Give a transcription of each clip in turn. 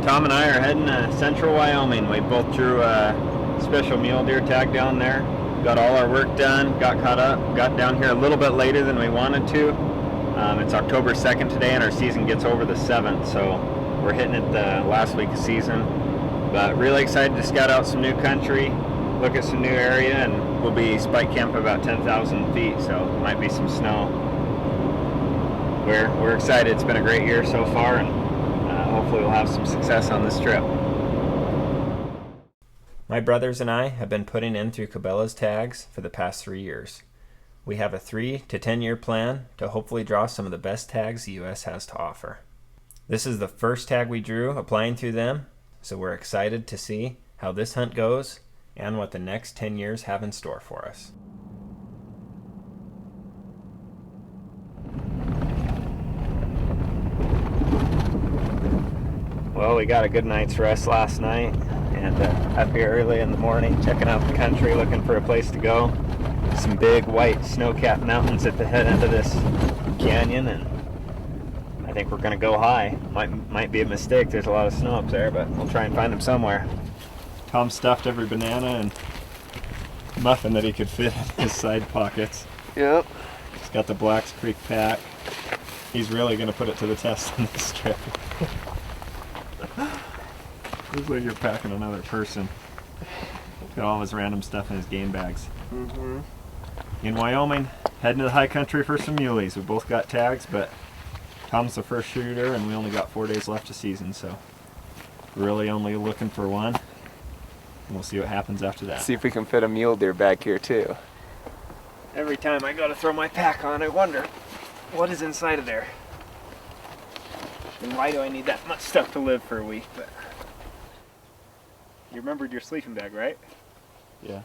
Tom and I are heading to central Wyoming. We both drew a special mule deer tag down there. Got all our work done, got caught up, got down here a little bit later than we wanted to. It's October 2nd today and our season gets over the 7th, so we're hitting it the last week of season. But really excited to scout out some new country, look at some new area, and we'll be spike camp about 10,000 feet, so might be some snow. We're excited. It's been a great year so far, and hopefully we'll have some success on this trip. My brothers and I have been putting in through Cabela's tags for the past 3 years. We have a 3 to 10 year plan to hopefully draw some of the best tags the US has to offer. This is the first tag we drew applying through them, so we're excited to see how this hunt goes and what the next 10 years have in store for us. Well, we got a good night's rest last night, and up here early in the morning checking out the country, looking for a place to go. Some big white snow-capped mountains at the head end of this canyon, and I think we're going to go high. Might be a mistake, there's a lot of snow up there, but we'll try and find them somewhere. Tom stuffed every banana and muffin that he could fit in his side pockets. Yep. He's got the Blacks Creek pack. He's really going to put it to the test on this trip. Looks like you're packing another person. Got all his random stuff in his game bags. Mm-hmm. In Wyoming, heading to the high country for some muleys. We both got tags, but Tom's the first shooter and we only got 4 days left of season, so really only looking for one. And we'll see what happens after that. See if we can fit a mule deer back here too. Every time I gotta throw my pack on, I wonder what is inside of there. And why do I need that much stuff to live for a week? But you remembered your sleeping bag, right? Yeah.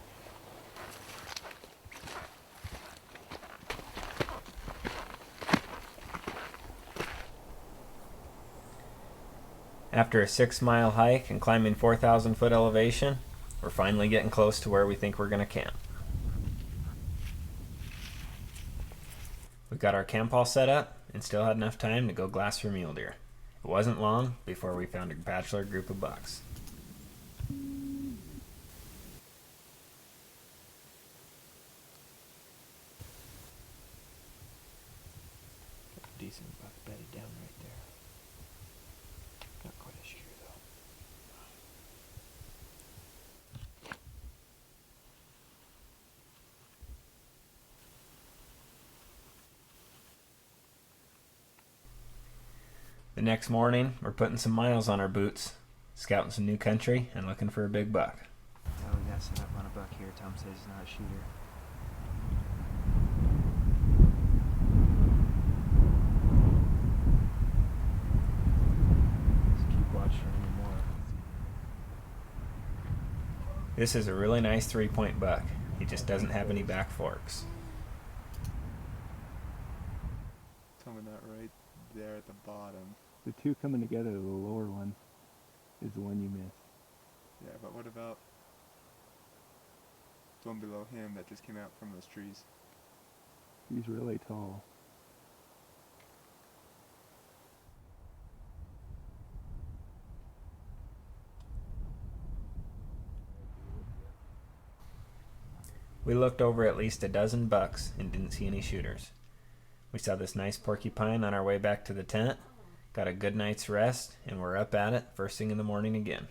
After a 6-mile hike and climbing 4,000 foot elevation, we're finally getting close to where we think we're going to camp. We got our camp all set up and still had enough time to go glass for mule deer. It wasn't long before we found a bachelor group of bucks. Decent buck bedded down right there. Not quite a shear though. The next morning, we're putting some miles on our boots, scouting some new country, and looking for a big buck. Oh, we got set up on a buck here. Tom says he's not a shooter. This is a really nice 3-point buck. He just doesn't have any back forks. Coming out right there at the bottom. The two coming together, the lower one is the one you missed. Yeah, but what about the one below him that just came out from those trees? He's really tall. We looked over at least a dozen bucks and didn't see any shooters. We saw this nice porcupine on our way back to the tent, got a good night's rest, and we're up at it first thing in the morning again.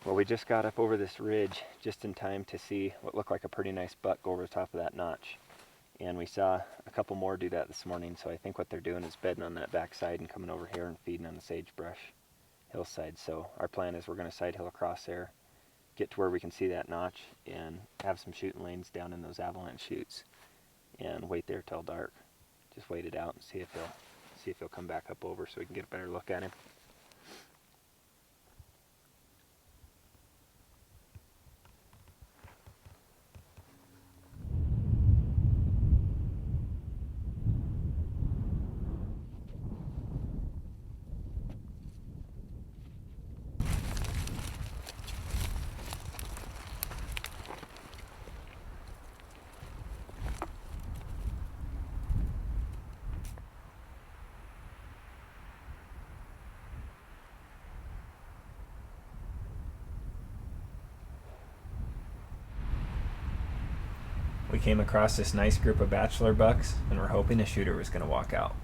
Well, we just got up over this ridge just in time to see what looked like a pretty nice buck go over the top of that notch. And we saw a couple more do that this morning, so I think what they're doing is bedding on that backside and coming over here and feeding on the sagebrush hillside. So our plan is we're going to side hill across there, get to where we can see that notch, and have some shooting lanes down in those avalanche chutes, and wait there till dark. Just wait it out and see if he'll come back up over so we can get a better look at him. We came across this nice group of bachelor bucks and were hoping a shooter was going to walk out.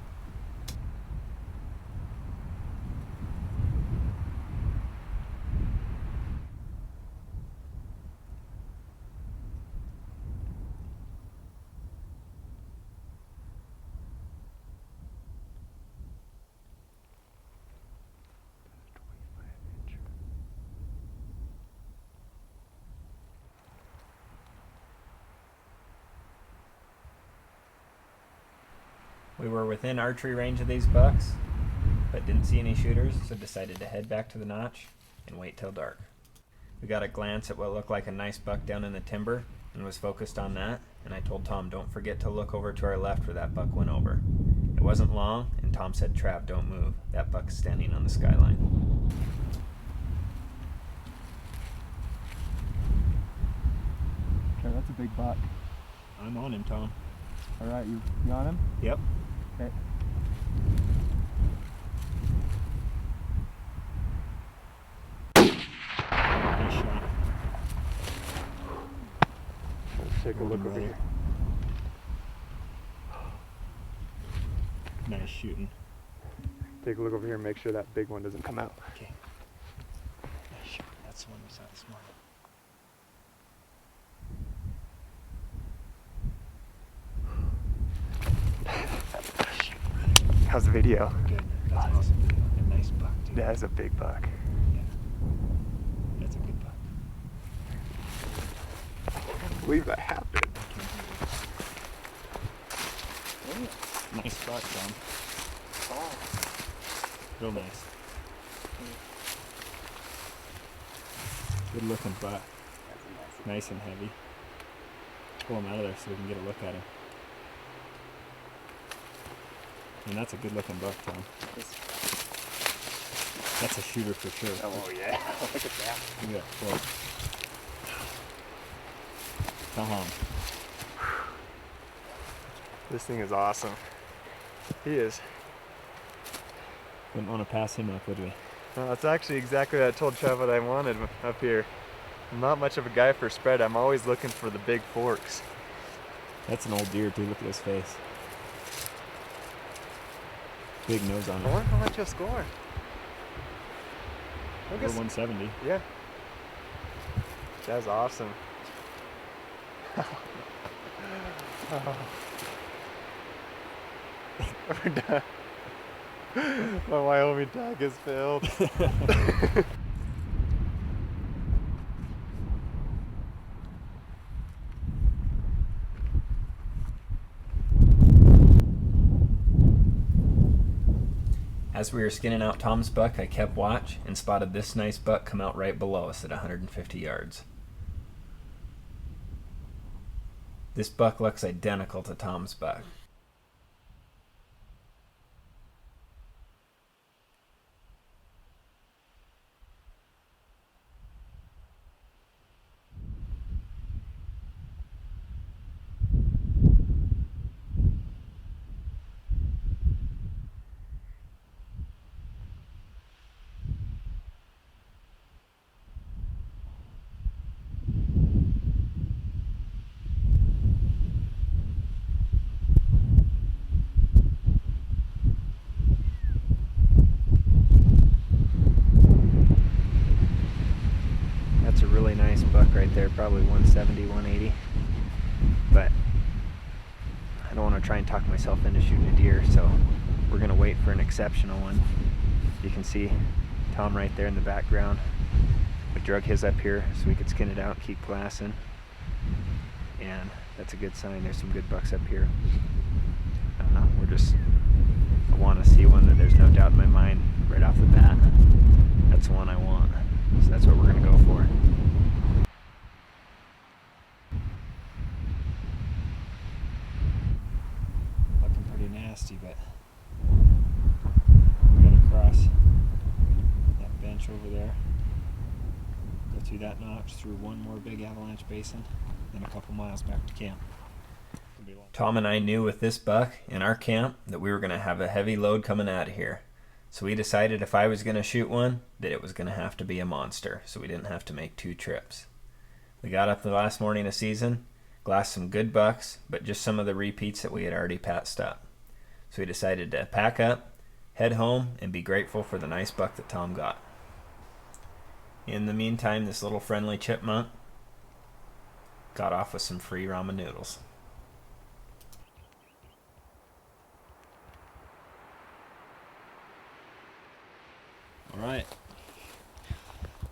We were within archery range of these bucks, but didn't see any shooters, so decided to head back to the notch and wait till dark. We got a glance at what looked like a nice buck down in the timber and was focused on that, and I told Tom, don't forget to look over to our left where that buck went over. It wasn't long, and Tom said, Trav, don't move. That buck's standing on the skyline. Okay, that's a big buck. I'm on him, Tom. All right, you on him? Yep. Okay. Nice shot. Let's take a look over here. Nice shooting. Take a look over here and make sure that big one doesn't come out. Okay. Nice shooting. That's the one we saw this morning. How's the video? Good. That's awesome. A nice buck, too. That is a big buck. Yeah. That's a good buck. I can't believe that happened. Nice buck, Tom. Real nice. Good looking buck. Nice and heavy. Pull him out of there so we can get a look at him. And that's a good looking buck, Tom. That's a shooter for sure. Oh yeah, look at that. Look at that foot. Come on. This thing is awesome. He is. Wouldn't want to pass him up, would we? Well, that's actually exactly what I told Trev what I wanted up here. I'm not much of a guy for spread. I'm always looking for the big forks. That's an old deer, too. Look at his face. Big nose on I him. wonder how much he'll score. I Over guess, 170. yeah. That's awesome. We're done. My Wyoming tag is filled. As we were skinning out Tom's buck, I kept watch and spotted this nice buck come out right below us at 150 yards. This buck looks identical to Tom's buck. That's a really nice buck right there, probably 170, 180. But I don't want to try and talk myself into shooting a deer, so we're going to wait for an exceptional one. You can see Tom right there in the background. We drug his up here so we could skin it out and keep glassing. And that's a good sign. There's some good bucks up here. I want to see one that there's no doubt in my mind right off the bat. That's the one I want. So that's what we're going to go for. Looking pretty nasty, but we got to cross that bench over there, go through that notch, through one more big avalanche basin, then a couple miles back to camp. Tom and I knew with this buck in our camp that we were going to have a heavy load coming out of here. So we decided if I was going to shoot one, that it was going to have to be a monster, so we didn't have to make 2 trips. We got up the last morning of season, glassed some good bucks, but just some of the repeats that we had already passed up. So we decided to pack up, head home, and be grateful for the nice buck that Tom got. In the meantime, this little friendly chipmunk got off with some free ramen noodles. All right,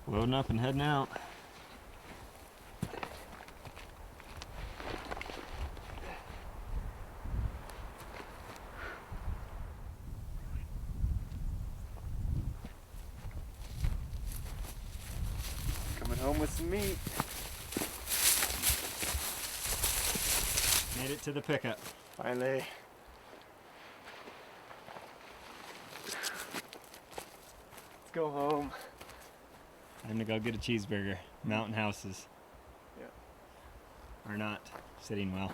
loading up and heading out. Coming home with some meat. Made it to the pickup. Finally. Let's go home. Time to go get a cheeseburger. Mountain houses Yeah. are not sitting well.